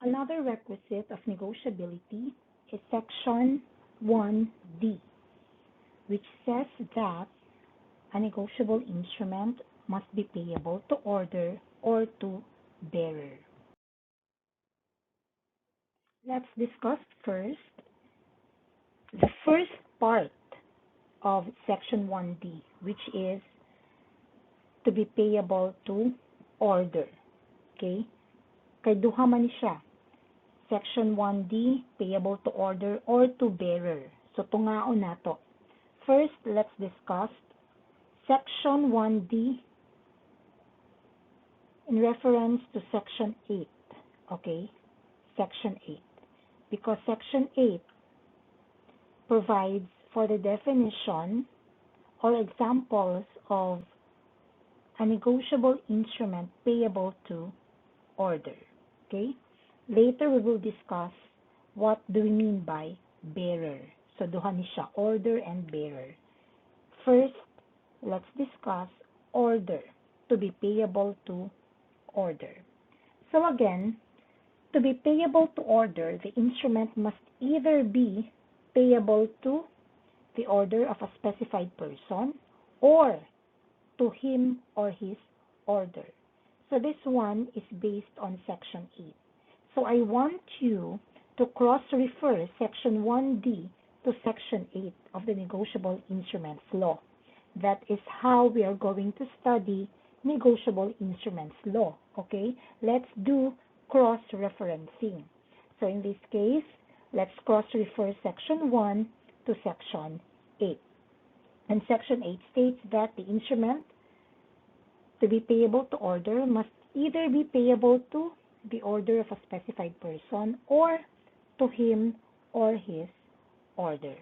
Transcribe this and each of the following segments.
Another requisite of negotiability is Section 1D, which says that a negotiable instrument must be payable to order or to bearer. Let's discuss first the first part of Section 1D, which is to be payable to order. Okay? Kay duha man ni siya. Section 1D, payable to order or to bearer. So, tungaon nato. First, let's discuss Section 1D in reference to Section 8. Okay? Section 8. Because Section 8 provides for the definition or examples of a negotiable instrument payable to order. Okay? Later, we will discuss what do we mean by bearer. So, duha ni siya, order and bearer. First, let's discuss order, to be payable to order. So, again, to be payable to order, the instrument must either be payable to the order of a specified person or to him or his order. So, this one is based on Section 8. So, I want you to cross-refer Section 1D to Section 8 of the Negotiable Instruments Law. That is how we are going to study Negotiable Instruments Law. Okay? Let's do cross-referencing. So, in this case, let's cross-refer Section 1 to Section 8. And Section 8 states that the instrument to be payable to order must either be payable to the order of a specified person or to him or his order.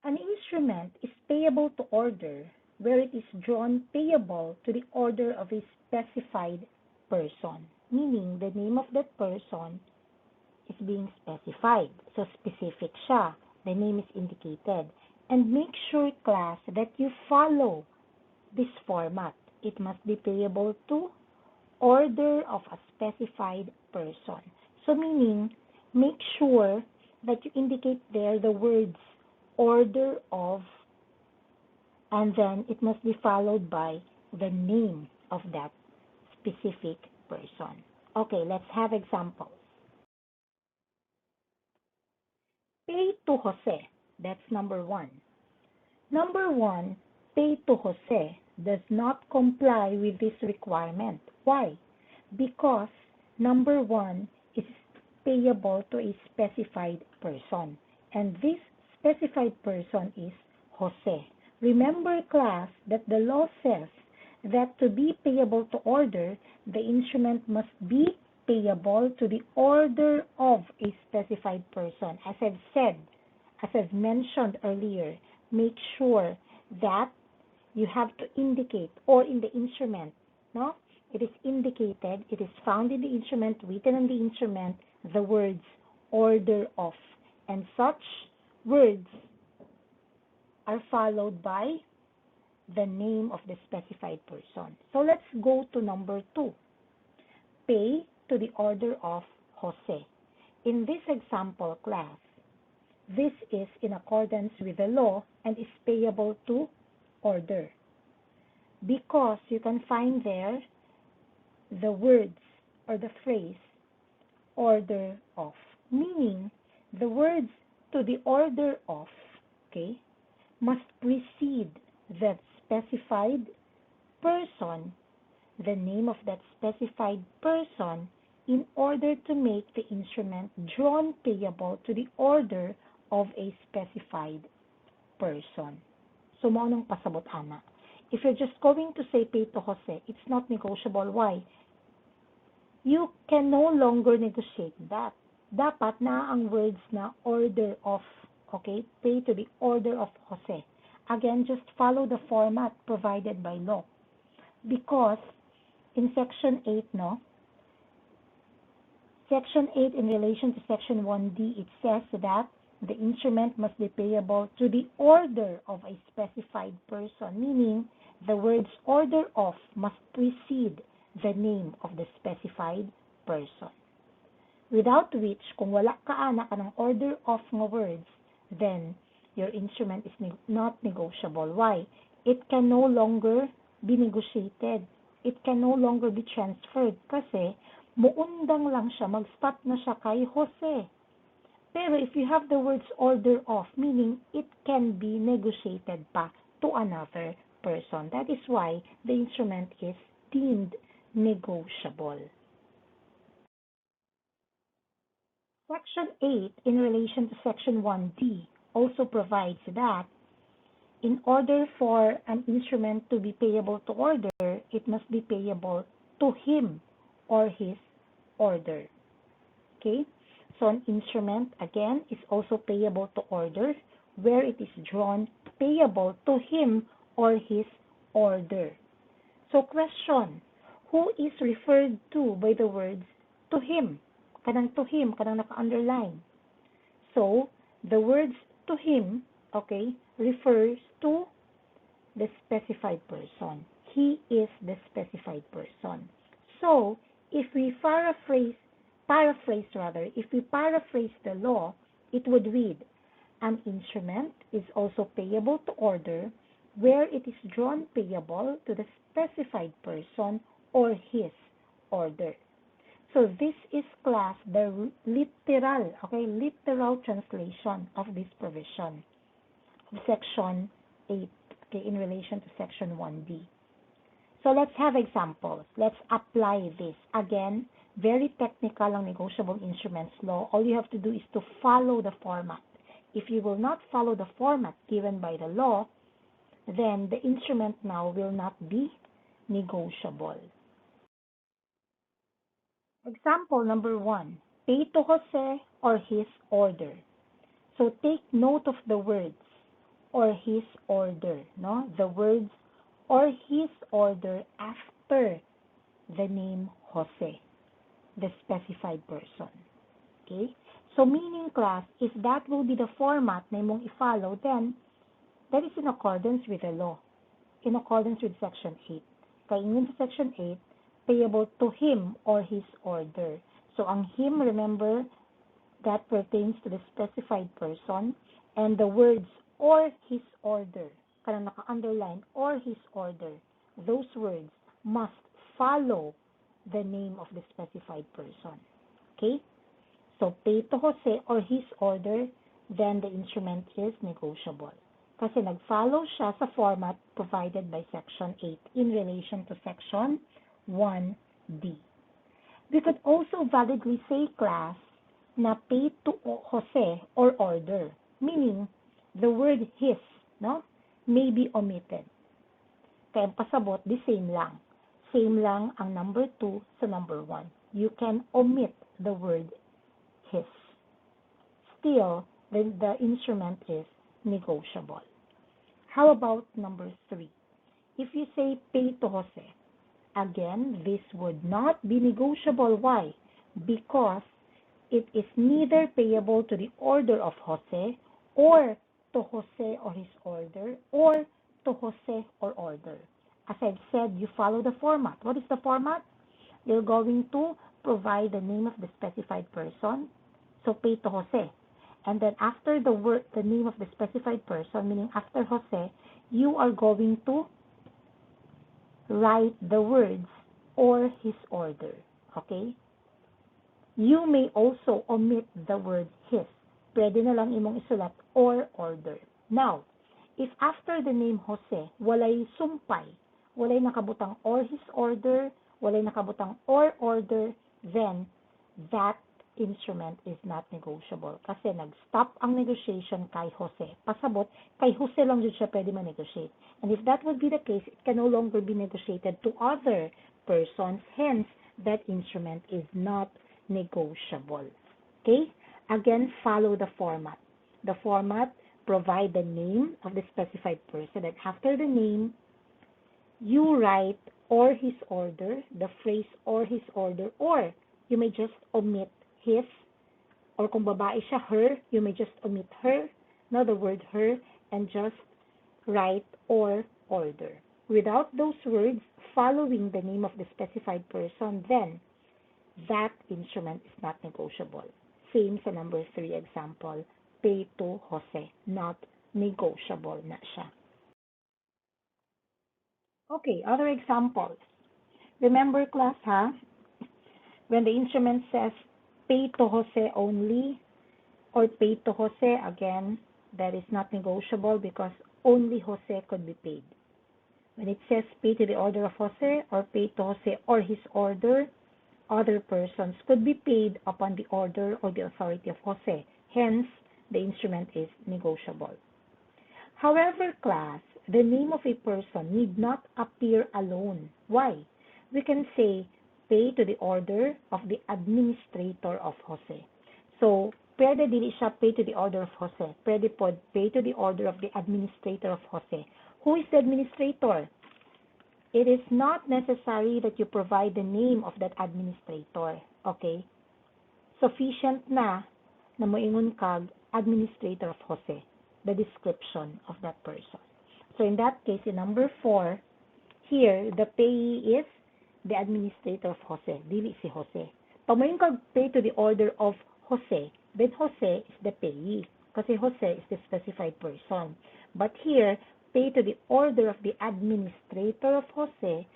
An instrument is payable to order where it is drawn payable to the order of a specified person, meaning the name of that person is being specified. So, specific siya. The name is indicated. And make sure, class, that you follow this format. It must be payable to order of a specified person. So, meaning, make sure that you indicate there the words order of, and then it must be followed by the name of that specific person. Okay, let's have examples. Pay to Jose. That's number 1. Number 1, pay to Jose does not comply with this requirement. Why? Because number 1 is payable to a specified person. And this specified person is Jose. Remember, class, that the law says that to be payable to order, the instrument must be payable to the order of a specified person. As I've said, as I've mentioned earlier, make sure that you have to indicate, or in the instrument, no? It is indicated, it is found in the instrument, written in the instrument, the words order of. And such words are followed by the name of the specified person. So let's go to number 2. Pay to the order of Jose. In this example, class, this is in accordance with the law and is payable to order, because you can find there the words or the phrase order of, meaning the words to the order of, okay, must precede that specified person, the name of that specified person, in order to make the instrument drawn payable to the order of a specified person. So, mao nang pasabot ana. If you're just going to say pay to Jose, it's not negotiable. Why? You can no longer negotiate that. Dapat na ang words na order of, okay? Pay to the order of Jose. Again, just follow the format provided by law. Because in Section 8, no? Section 8 in relation to Section 1D, it says that the instrument must be payable to the order of a specified person, meaning the words order of must precede the name of the specified person. Without which, kung wala ka ana ka ng order of nga words, then your instrument is not negotiable. Why? It can no longer be negotiated. It can no longer be transferred kasi muundang lang siya, mag-stop na siya kay Jose. Pero if you have the words order of, meaning it can be negotiated pa to another person. That is why the instrument is deemed negotiable. Section 8 in relation to Section 1D also provides that in order for an instrument to be payable to order, it must be payable to him or his order. Okay? So an instrument, again, is also payable to order where it is drawn payable to him or his order. So question, who is referred to by the words to him? Kanang to him, kanang naka-underline. So, the words to him, okay, refers to the specified person. He is the specified person. So, if we paraphrase the law, it would read, an instrument is also payable to order where it is drawn payable to the specified person or his order. So this is class the literal translation of this provision of Section 8, okay, in relation to Section 1D. So let's have examples. Let's apply this. Again, very technical ang negotiable instruments law. All you have to do is to follow the format. If you will not follow the format given by the law, then the instrument now will not be negotiable. Example number 1, pay to Jose or his order. So take note of the words or his order, no? The words or his order after the name Jose, the specified person. Okay? So meaning class, if that will be the format na imong i-follow, then that is in accordance with the law, in accordance with Section 8. Kaya in Section 8, payable to him or his order. So ang him, remember, that pertains to the specified person, and the words or his order, kanang naka-underline, or his order, those words must follow the name of the specified person. Okay? So pay to Jose or his order, then the instrument is negotiable. Kasi nag-follow siya sa format provided by Section 8 in relation to Section 1D. We could also validly say, class, na pay to Jose or order, meaning the word his, no, may be omitted. Kaya pasabot, the same lang. Same lang ang number 2 sa number 1. You can omit the word his. Still, the instrument is negotiable. How about number 3? If you say pay to Jose, again, this would not be negotiable. Why? Because it is neither payable to the order of Jose or to Jose or his order or to Jose or order. As I've said, you follow the format. What is the format? You're going to provide the name of the specified person, so pay to Jose. And then after the name of the specified person, meaning after Jose, you are going to write the words or his order. Okay? You may also omit the word his. Pwede na lang imong isulat or order. Now, if after the name Jose, walay sumpay, walay nakabutang or his order, walay nakabutang or order, then that instrument is not negotiable. Kasi nag-stop ang negotiation kay Jose. Pasabot, kay Jose lang dyan siya pwede ma-negotiate. And if that would be the case, it can no longer be negotiated to other persons. Hence, that instrument is not negotiable. Okay? Again, follow the format. The format, provide the name of the specified person, and after the name, you write or his order, the phrase or his order, or you may just omit his, or kung babae siya, her, you may just omit her, no, the word her, and just write or order. Without those words, following the name of the specified person, then that instrument is not negotiable. Same sa number 3 example, pay to Jose, not negotiable na siya. Okay, other examples. Remember class, ha? When the instrument says pay to Jose only or pay to Jose, again, that is not negotiable because only Jose could be paid. When it says pay to the order of Jose or pay to Jose or his order, other persons could be paid upon the order or the authority of Jose. Hence, the instrument is negotiable. However, class, the name of a person need not appear alone. Why? We can say pay to the order of the administrator of Jose. So, pwede dili siya pay to the order of Jose. Pwede pod pay to the order of the administrator of Jose. Who is the administrator? It is not necessary that you provide the name of that administrator. Okay? Sufficient na moingon kag administrator of Jose, the description of that person. So in that case, in number 4, here, the payee is the administrator of Jose, dili si Jose. Pag moingon kag pay to the order of Jose, then Jose is the payee, kasi Jose is the specified person. But here, pay to the order of the administrator of Jose.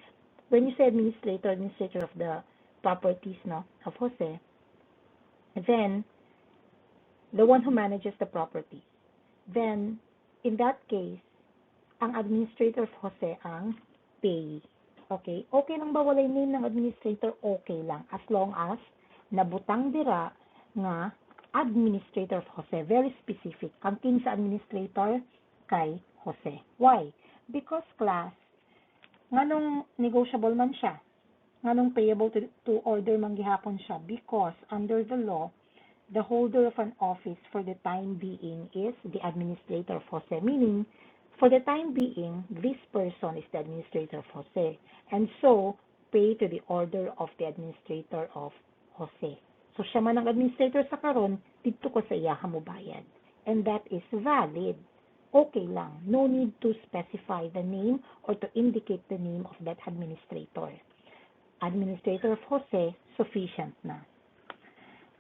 When you say administrator of the properties, no, of Jose, then the one who manages the property. Then, in that case, ang administrator of Jose ang payee. Okay? Okay lang ba walay name ng administrator? Okay lang. As long as nabutang dira nga administrator of Jose. Very specific. Ang king sa administrator kay Jose. Why? Because class, nganong negotiable man siya? Nganong payable to order man gihapon siya? Because under the law, the holder of an office for the time being is the administrator of Jose. Meaning, for the time being, this person is the administrator of Jose. And so, pay to the order of the administrator of Jose. So, siya man ang administrator sa karon, dito ko sa iya hamubayad. And that is valid. Okay lang. No need to specify the name or to indicate the name of that administrator. Administrator of Jose, sufficient na.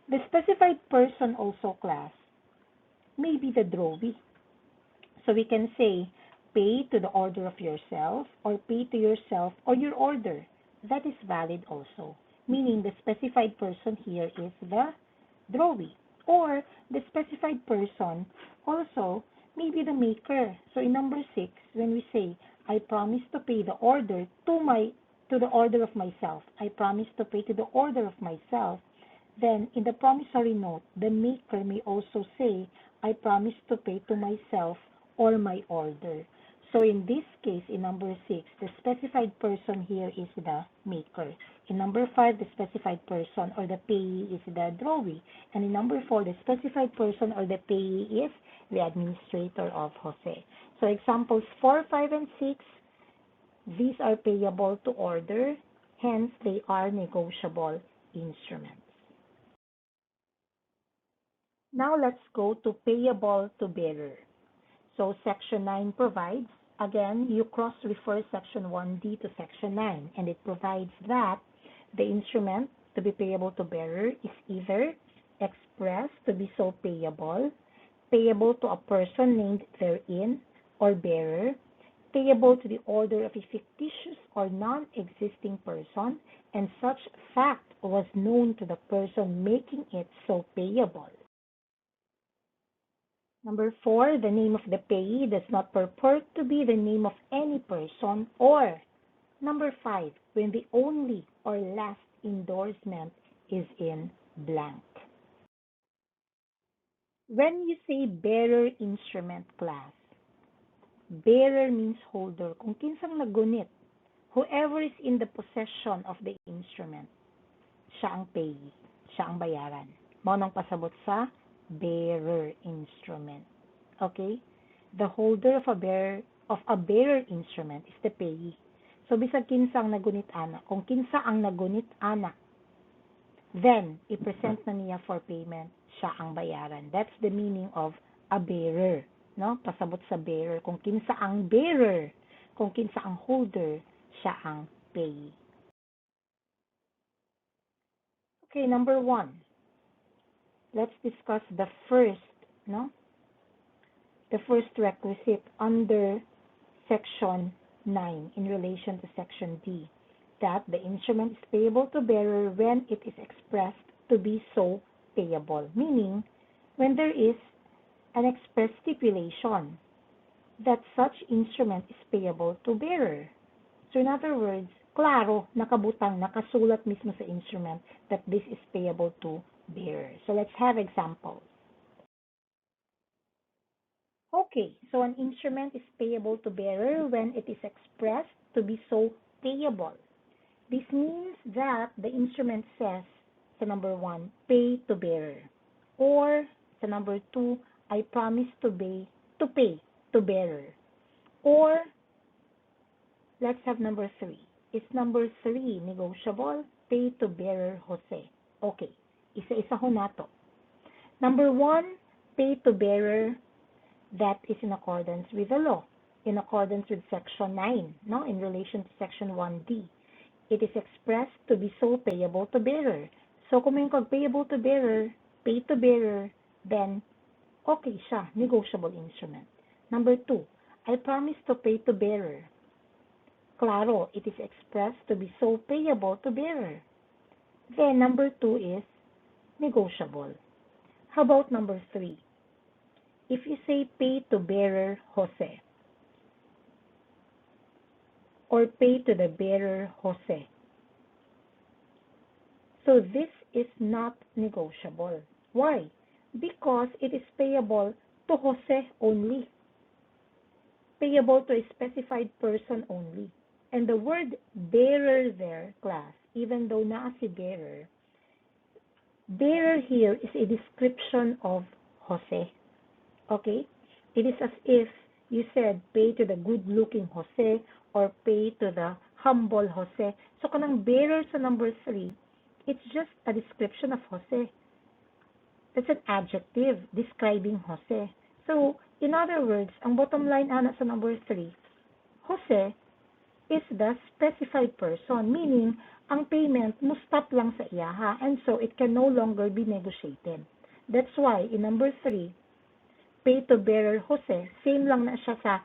The specified person also, class, may be the drawee. So we can say, pay to the order of yourself or pay to yourself or your order. That is valid also. Meaning the specified person here is the drawee. Or the specified person also may be the maker. So in number 6, when we say, I promise to pay the order to the order of myself. I promise to pay to the order of myself. Then, in the promissory note, the maker may also say, I promise to pay to myself or my order. So, in this case, in number 6, the specified person here is the maker. In number 5, the specified person or the payee is the drawee. And in number 4, the specified person or the payee is the administrator of Jose. So, examples 4, 5, and 6, these are payable to order, hence they are negotiable instruments. Now let's go to payable to bearer. So Section 9 provides, again, you cross-refer Section 1D to Section 9, and it provides that the instrument to be payable to bearer is either expressed to be so payable, payable to a person named therein, or bearer, payable to the order of a fictitious or non-existing person, and such fact was known to the person making it so payable. Number 4, the name of the payee does not purport to be the name of any person, or number 5, when the only or last endorsement is in blank. When you say bearer instrument, class, bearer means holder. Kung kinsang nagunit, whoever is in the possession of the instrument, siya ang payee, siya ang bayaran. Mao nang pasabot sa bearer instrument. Okay? The holder of a bearer instrument is the payee. So bisag kinsa ang nagunit ana, kung kinsa ang nagunit ana, then i-present na niya for payment, siya ang bayaran. That's the meaning of a bearer, no? Pasabot sa bearer. Kung kinsa ang bearer, kung kinsa ang holder, siya ang payee. Okay, number 1. Let's discuss the first requisite under Section 9 in relation to Section D, that the instrument is payable to bearer when it is expressed to be so payable, meaning when there is an express stipulation that such instrument is payable to bearer. So in other words, klaro, nakabutang, nakasulat mismo sa instrument that this is payable to bearer. So let's have examples. Okay, so an instrument is payable to bearer when it is expressed to be so payable. This means that the instrument says, sa number 1, pay to bearer. Or, sa number 2, I promise to pay to bearer. Or, let's have number 3. Is number 3 negotiable? Pay to bearer Jose. Okay, isa-isa ho nato. Number 1, pay to bearer, that is in accordance with the law, in accordance with Section 9, in relation to Section 1D. It is expressed to be so payable to bearer. So, kung may payable to bearer, pay to bearer, then, okay siya, negotiable instrument. Number 2, I promise to pay to bearer. Claro, it is expressed to be so payable to bearer. Then, number 2 is negotiable. How about number 3? If you say pay to bearer Jose, or pay to the bearer Jose, so this is not negotiable. Why? Because it is payable to Jose only. Payable to a specified person only. And the word bearer there, class, even though naa si bearer here is a description of Jose. Okay? It is as if you said, pay to the good-looking Jose or pay to the humble Jose. So, kanang bearer sa number 3, it's just a description of Jose. That's an adjective describing Jose. So, in other words, ang bottom line ana sa number 3, Jose is the specified person, meaning ang payment must stop lang sa iyaha, and so it can no longer be negotiated. That's why, in number 3, pay to bearer Jose, same lang na siya sa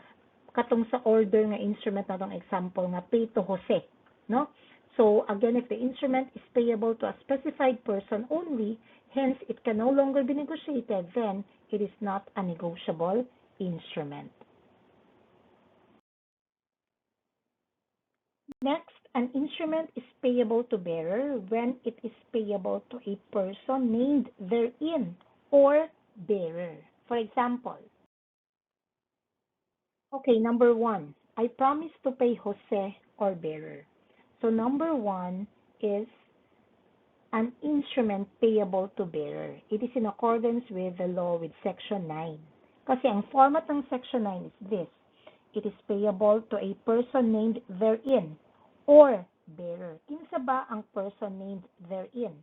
katong sa order nga instrument na tong example nga pay to Jose, no? So again, if the instrument is payable to a specified person only, hence it can no longer be negotiated, then it is not a negotiable instrument. Next, an instrument is payable to bearer when it is payable to a person named therein or bearer. For example, okay, number 1, I promise to pay Jose or bearer. So number 1 is an instrument payable to bearer. It is in accordance with the law with Section 9. Kasi ang format ng Section 9 is this. It is payable to a person named therein or bearer. Kinsa ba ang person named therein?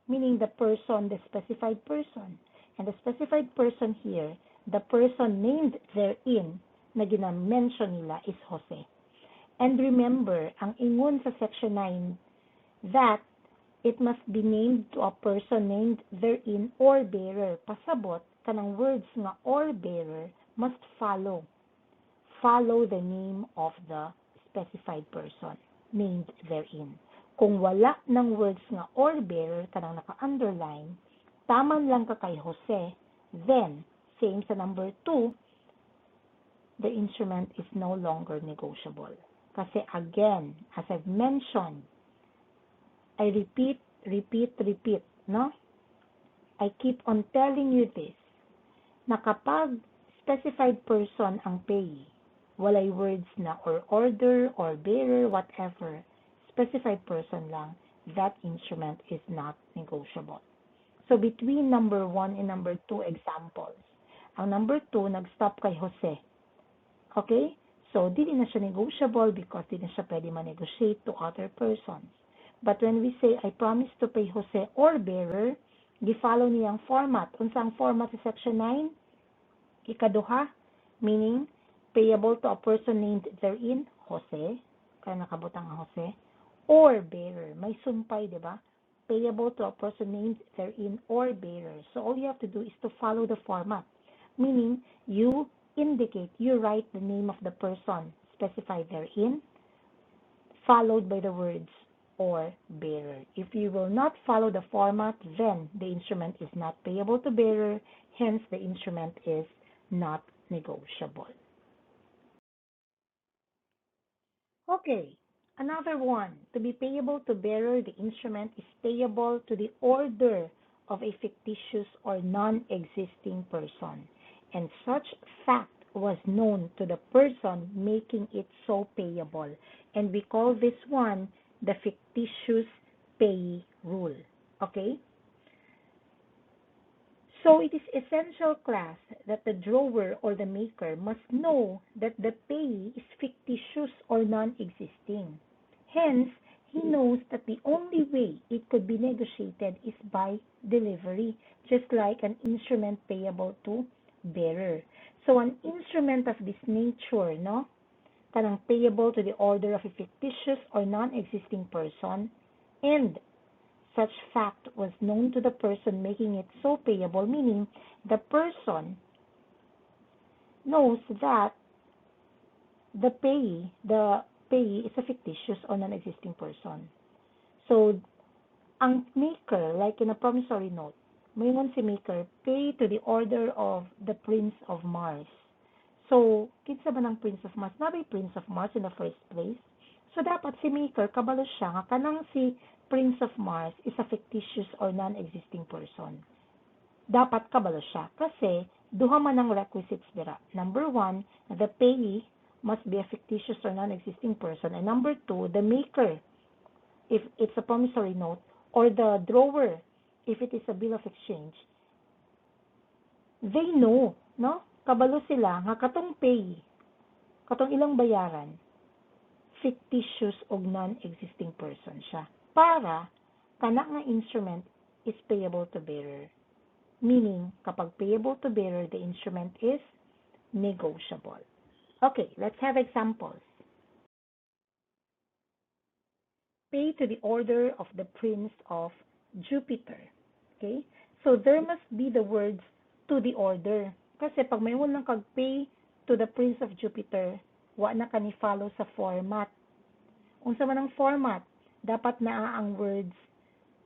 Meaning the person, the specified person. And the specified person here, the person named therein na gina-mention nila is Jose. And remember, ang ingon sa Section 9 that it must be named to a person named therein or bearer. Pasabot, kanang words nga or bearer must follow the name of the specified person named therein. Kung wala ng words nga or bearer, kanang naka-underline, taman lang ka kay Jose, then, same sa number 2, the instrument is no longer negotiable. Kasi again, as I've mentioned, I repeat, no? I keep on telling you this, na kapag specified person ang payee, walay words na or order or bearer, whatever, specified person lang, that instrument is not negotiable. So between number 1 and number 2 examples, ang number 2 nag-stop kay Jose. Okay? So, dili na siya negotiable because dili na siya pwede ma-negotiate to other persons. But when we say, I promise to pay Jose or bearer, gi-follow niyang format. Unsa ang format sa Section 9? Ikaduha, meaning, payable to a person named therein, Jose, kaya nakabutang ang Jose, or bearer. May sumpay, di ba? Payable to a person named therein or bearer. So all you have to do is to follow the format, meaning you you write the name of the person specified therein, followed by the words or bearer. If you will not follow the format, then the instrument is not payable to bearer, hence the instrument is not negotiable. Okay, another one. To be payable to bearer, the instrument is payable to the order of a fictitious or non-existing person, and such fact was known to the person making it so payable, and we call this one the fictitious payee rule. Okay? So it is essential, class, that the drawer or the maker must know that the payee is fictitious or non-existing. Hence, he knows that the only way it could be negotiated is by delivery, just like an instrument payable to bearer. So an instrument of this nature, no, kanang payable to the order of a fictitious or non-existing person, and such fact was known to the person making it so payable, meaning the person knows that the payee is a fictitious or non-existing person. So, ang maker, like in a promissory note, mayroon si maker, pay to the order of the Prince of Mars. So, kinsa ba ng Prince of Mars? Nabi Prince of Mars in the first place. So, dapat si maker, kabalo siya, nga kanang si Prince of Mars is a fictitious or non-existing person. Dapat kabalo siya. Kasi, duha man ang requisites dira. Number one, the payee must be a fictitious or non-existing person. And number two, the maker, if it's a promissory note, or the drawer, if it is a bill of exchange, they know, no? Kabalo sila, nga katong payee, katong ilang bayaran, fictitious o non-existing person siya. Para, kana nga instrument is payable to bearer. Meaning, kapag payable to bearer, the instrument is negotiable. Okay, let's have examples. Pay to the order of the Prince of Jupiter. Okay? So, there must be the words to the order. Kasi pag may lang kag-pay to the Prince of Jupiter, wa na ka ni follow sa format. Unsa man ang format, dapat naa ang words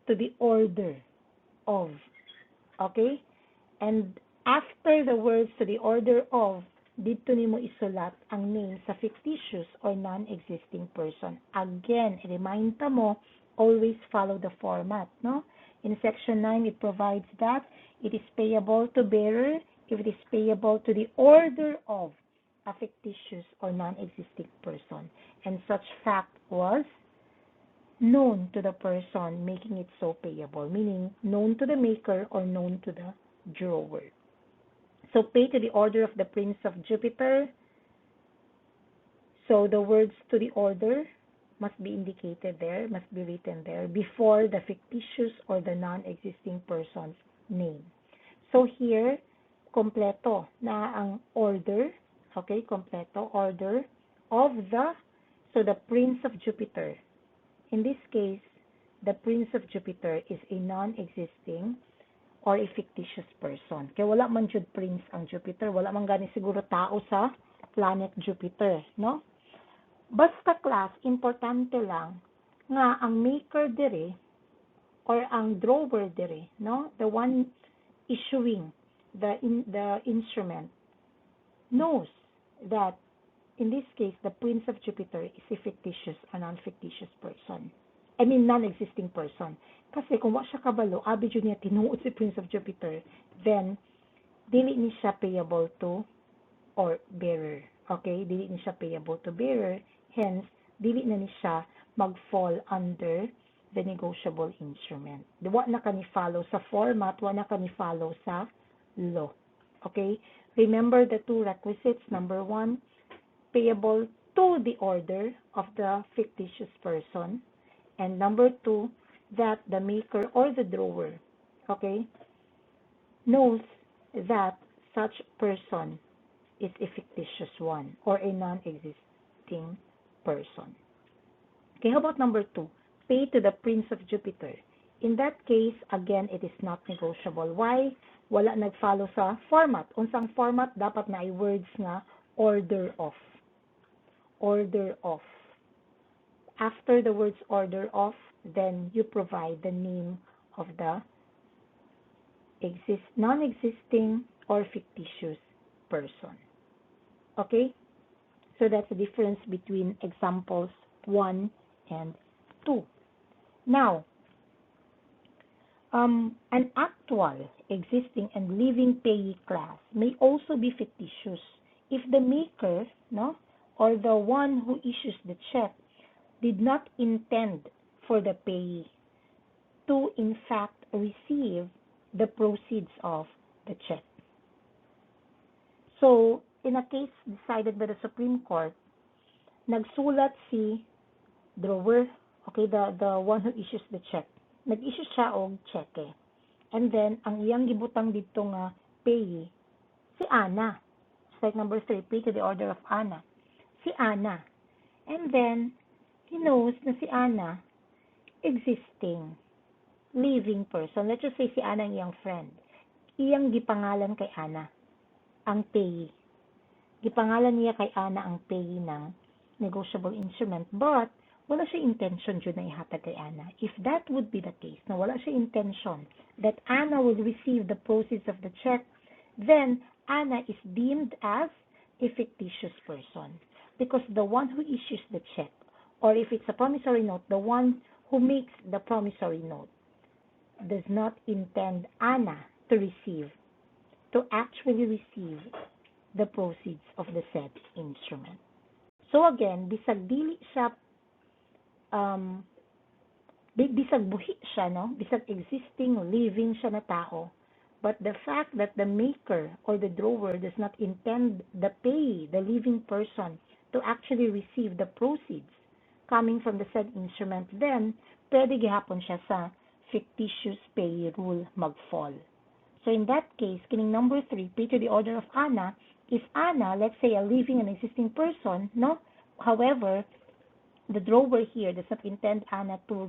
to the order of. Okay? And after the words to the order of, dito nimo isulat ang name sa fictitious or non-existing person. Again, remind mo, always follow the format, no? In section 9, it provides that it is payable to bearer if it is payable to the order of a fictitious or non-existing person. And such fact was known to the person making it so payable, meaning known to the maker or known to the drawer. So pay to the order of the Prince of Jupiter. So the words to the order must be indicated there, must be written there before the fictitious or the non-existing person's name. So here, kompleto na ang order, okay, kompleto, order of the Prince of Jupiter. In this case, the Prince of Jupiter is a non-existing or a fictitious person. Kaya wala man jud prince ang Jupiter, wala man gani siguro tao sa planet Jupiter, no? Basta, class, importante lang nga ang maker dire or ang drawer dire, no? The one issuing the instrument knows that in this case the Prince of Jupiter is a fictitious or non-fictitious person. I mean, non-existing person. Kasi kung wa siya kabalo, abi jud niya tinuod si Prince of Jupiter, then dili ni siya payable to or bearer. Okay? Dili ni siya payable to bearer, hence dili na ni siya mag-fall under the negotiable instrument. Wa na ka ni follow sa format, wa na ka ni follow sa law. Okay? Remember the two requisites. Number one, payable to the order of the fictitious person. And number two, that the maker or the drawer, okay, knows that such person is a fictitious one or a non-existing person. Okay, how about number 2? Pay to the Prince of Jupiter. In that case, again, it is not negotiable. Why? Wala nag-follow sa format. Unsang format, dapat na ay words nga order of. Order of. After the words order of, then you provide the name of the non-existing or fictitious person. Okay? So that's the difference between examples 1 and 2. Now, an actual, existing, and living payee class may also be fictitious if the maker, no, or the one who issues the check did not intend for the payee to, in fact, receive the proceeds of the check. So, in a case decided by the Supreme Court, nagsulat si drawer, okay, the one who issues the check. Nag-issue siya og cheque. And then, ang iyang gibutang dito nga payee, si Ana. It's like number 3, pay to the order of Ana. Si Ana. And then, he knows na si Ana, existing, living person. Let's just say si Ana ang iyang friend. Iyang gipangalan kay Ana, ang payee. Gipangalan niya kay Ana ang payee ng negotiable instrument, but wala siya intention dyan na ihatag kay Ana. If that would be the case, na wala siya intention that Ana will receive the proceeds of the check, then Ana is deemed as a fictitious person. Because the one who issues the check, or if it's a promissory note, the one who makes the promissory note does not intend Ana to actually receive the proceeds of the said instrument. So again, bisag dili siya bisag buhi siya, no? Bisag existing, living siya na tao. But the fact that the maker or the drawer does not intend the payee, the living person, to actually receive the proceeds coming from the said instrument, then pwede gihapon siya sa fictitious payee rule mag-fall. So in that case, kining number 3, pay to the order of Ana, if Ana, let's say a living and existing person, no? However, the drawer here does not intend Ana to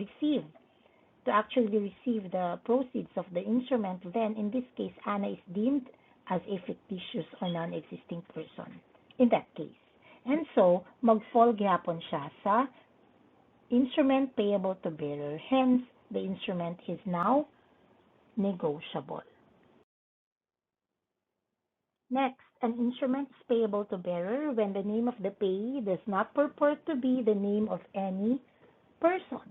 actually receive the proceeds of the instrument, then in this case, Ana is deemed as a fictitious or non-existing person in that case. And so, mag-fall gihapon siya sa instrument payable to bearer. Hence, the instrument is now negotiable. Next, an instrument is payable to bearer when the name of the payee does not purport to be the name of any person.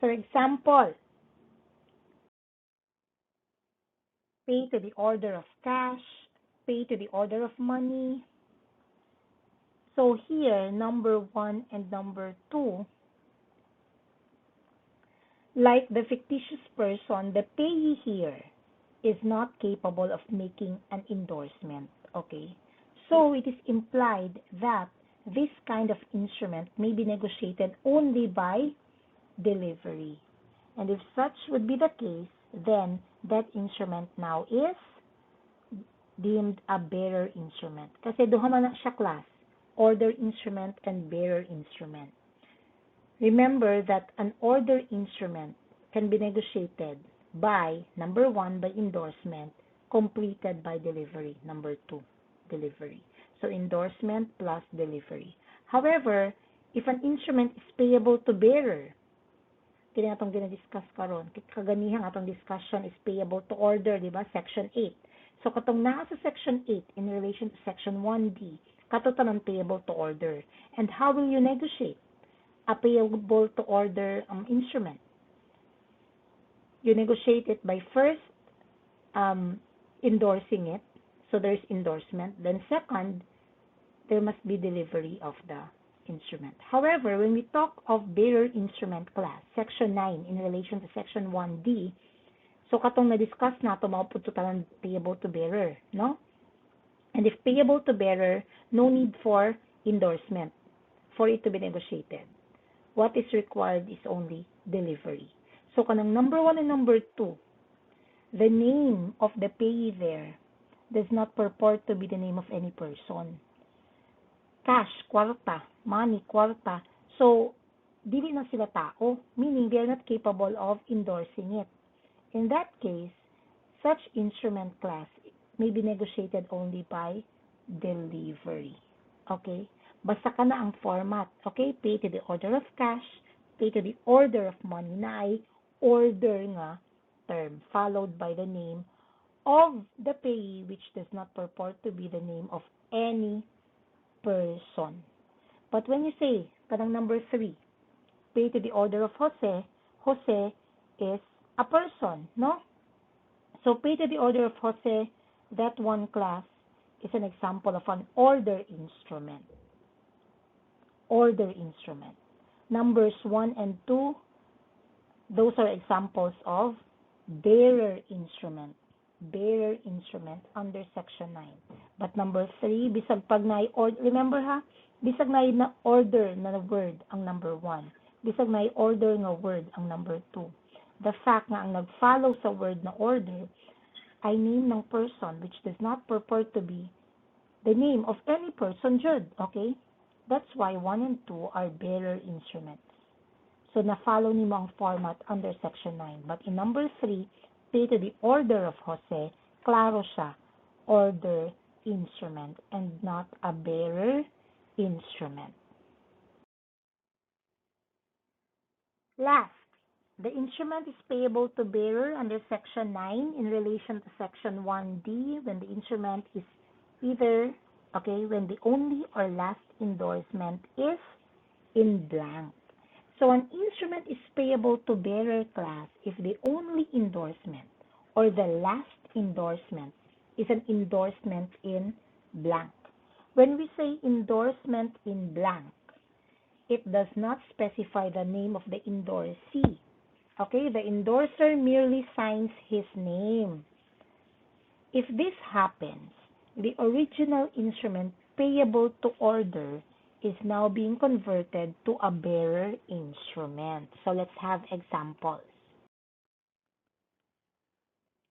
For example, pay to the order of cash, pay to the order of money. So here, number 1 and number 2, like the fictitious person, the payee here is not capable of making an endorsement. Okay, so it is implied that this kind of instrument may be negotiated only by delivery. And if such would be the case, then that instrument now is deemed a bearer instrument. Kasi duha man na siya class, order instrument and bearer instrument. Remember that an order instrument can be negotiated by, number 1, by endorsement, completed by delivery, number 2, delivery. So endorsement plus delivery. However, if an instrument is payable to bearer, kaya atong gina-discuss karon, kaganihang atong discussion is payable to order, di ba? Section 8. So katong naa sa section 8 in relation to section 1D, kato tanan payable to order. And how will you negotiate a payable to order instrument? You negotiate it by first endorsing it, so there's endorsement. Then second, there must be delivery of the instrument. However, when we talk of bearer instrument class, section 9 in relation to section 1D, so katong na-discuss nato mao pud tanan payable to bearer, no? And if payable to bearer, no need for endorsement for it to be negotiated. What is required is only delivery. So kanang number 1 and number 2, the name of the payee there does not purport to be the name of any person. Cash, kwarta, money, kwarta. So, dili na sila tao, meaning they are not capable of endorsing it. In that case, such instrument class may be negotiated only by delivery. Okay? Basta ka na ang format. Okay? Pay to the order of cash, pay to the order of money na ay order nga term, followed by the name of the payee, which does not purport to be the name of any person. But when you say, kanang number 3, pay to the order of Jose, Jose is a person, no? So pay to the order of Jose, that one class is an example of an order instrument. Order instrument. Numbers 1 and 2, those are examples of bearer instrument. Bearer instrument under section 9. But number 3, bisag pag na remember ha, bisag na order na word ang number 1. Bisag na order nga word ang number 2. The fact na ang nag-follow sa word na order ay name ng person which does not purport to be the name of any person jud, okay? That's why 1 and 2 are bearer instruments. So na-follow nimo ang format under section 9. But in number 3, pay to the order of Jose, klaro siya, order instrument and not a bearer instrument. Last, the instrument is payable to bearer under section 9 in relation to section 1D when the instrument is either, okay, when the only or last endorsement is in blank. So an instrument is payable to bearer class if the only endorsement or the last endorsement is an endorsement in blank. When we say endorsement in blank, it does not specify the name of the endorsee. Okay, the endorser merely signs his name. If this happens, the original instrument payable to order is now being converted to a bearer instrument. So let's have examples.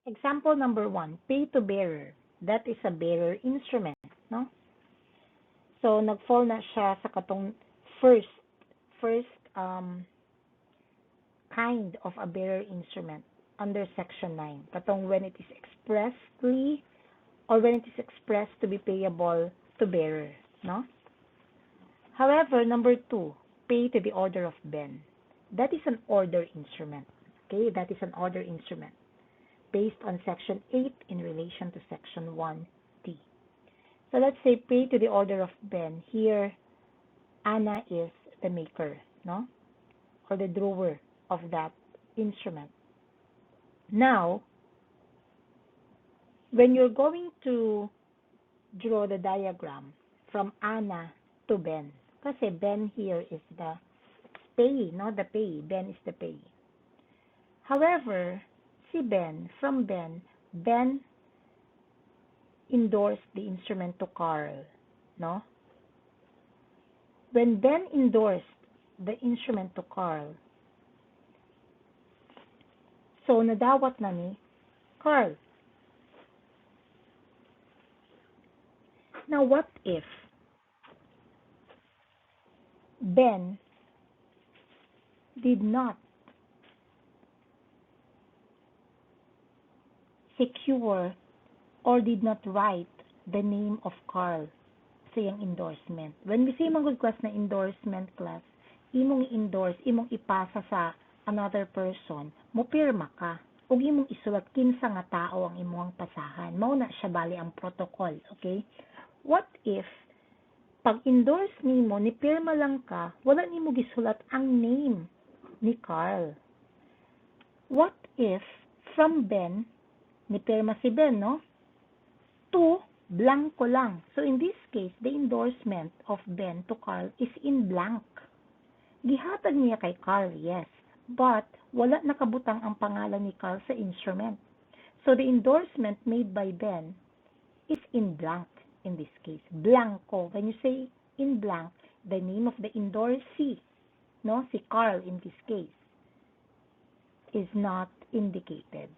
Example number 1, pay to bearer. That is a bearer instrument, no? So nag-fall na siya sa katong first kind of a bearer instrument under section 9. Katong when it is expressly or when it is expressed to be payable to bearer, no? However, number 2, pay to the order of Ben. That is an order instrument. Okay, that is an order instrument based on section 8 in relation to section 1D. So let's say pay to the order of Ben. Here, Anna is the maker, no? Or the drawer of that instrument. Now, when you're going to draw the diagram from Anna to Ben, kasi Ben here is the payee, not the payee. Ben is the payee. However, si Ben, from Ben endorsed the instrument to Carl, no? When Ben endorsed the instrument to Carl, so nadawat na ni Carl. Now, what if Ben did not secure or did not write the name of Carl sa iyang endorsement? When we say mga class na endorsement class, imong endorse, imong ipasa sa another person, mo pirma ka, ug imong isulat kinsa nga tao ang imong pasahan. Mao na siya bali ang protocol, okay? What if pag-endorse nimo, ni pirma lang ka, wala nimo gisulat ang name ni Carl? What if from Ben, ni pirma si Ben, no? To blanco lang. So in this case, the endorsement of Ben to Carl is in blank. Gihatag niya kay Carl, yes, but wala nakabutang ang pangalan ni Carl sa instrument. So the endorsement made by Ben is in blank in this case. Blanco. When you say in blank, the name of the endorsee, no, si Carl in this case, is not indicated.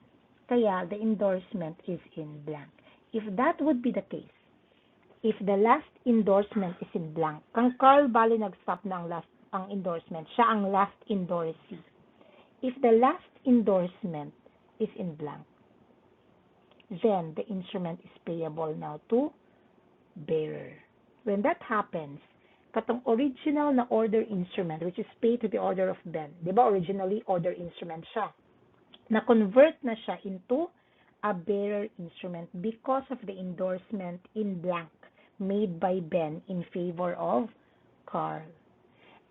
Kaya the endorsement is in blank. If that would be the case, if the last endorsement is in blank, kang Carl bali nag-stop na ang last ang endorsement. Siya ang last endorsee. If the last endorsement is in blank, then the instrument is payable now to bearer. When that happens, katong original na order instrument, which is paid to the order of Ben, di ba originally order instrument siya, na-convert na siya into a bearer instrument because of the endorsement in blank made by Ben in favor of Carl.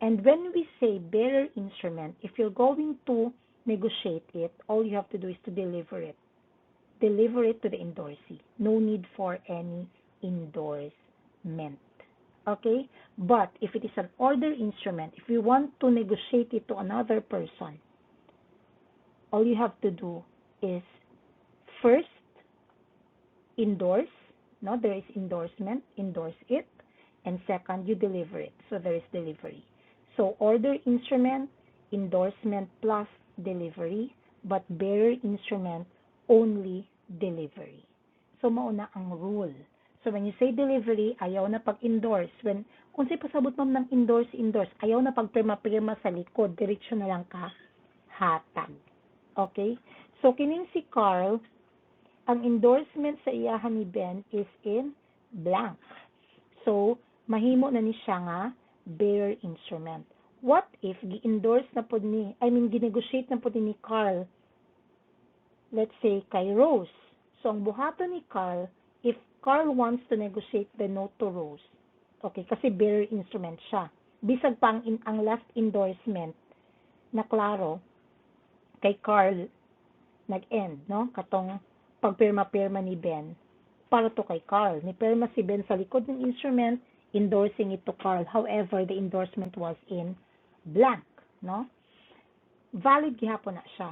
And when we say bearer instrument, if you're going to negotiate it, all you have to do is to deliver it. Deliver it to the endorsee. No need for any endorsement. Okay? But if it is an order instrument, if you want to negotiate it to another person, all you have to do is first endorse. No, there is endorsement. Endorse it. And second, you deliver it. So there is delivery. So order instrument, endorsement plus delivery, but bearer instrument, only delivery. So mauna ang rule. So when you say delivery, ayaw na pag-endorse. Kung say pasabot ma'am ng endorse, ayaw na pag-pirma-pirma sa likod, diretsyo na lang ka hatag. Okay? So kining si Carl, ang endorsement sa iyahan ni Ben is in blank. So mahimo na ni siya nga bearer instrument. What if gi-endorse na po ginegotiate na po ni Carl, let's say kay Rose. So ang buhato ni Carl, if Carl wants to negotiate the note to Rose, okay, kasi bearer instrument siya. Bisag pa ang last endorsement na klaro kay Carl nag-end, no? Katong pagpirma-pirma ni Ben para to kay Carl. Ni pirma si Ben sa likod ng instrument, endorsing it to Carl. However, the endorsement was in blank, no? Valid gihapon na siya.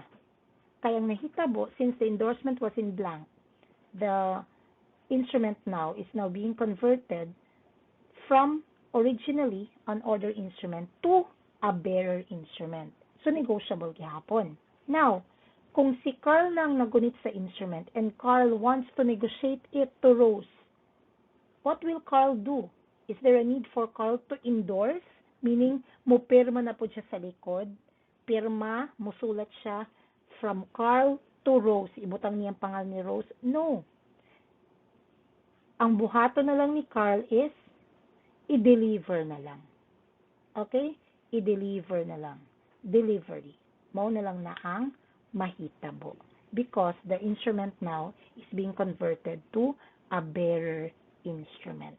Kaya ang nahitabo, since the endorsement was in blank, the instrument now is now being converted from originally an order instrument to a bearer instrument. So, negotiable gihapon. Now, kung si Carl lang nagunit sa instrument and Carl wants to negotiate it to Rose, what will Carl do? Is there a need for Carl to endorse? Meaning, mupirma na po siya sa likod. Pirma, musulat siya from Carl to Rose. Ibutang niya ang pangalan ni Rose. No. Ang buhato na lang ni Carl is i-deliver na lang. Okay? I-deliver na lang. Delivery. Mao na lang na ang mahitabo. Because the instrument now is being converted to a bearer instrument.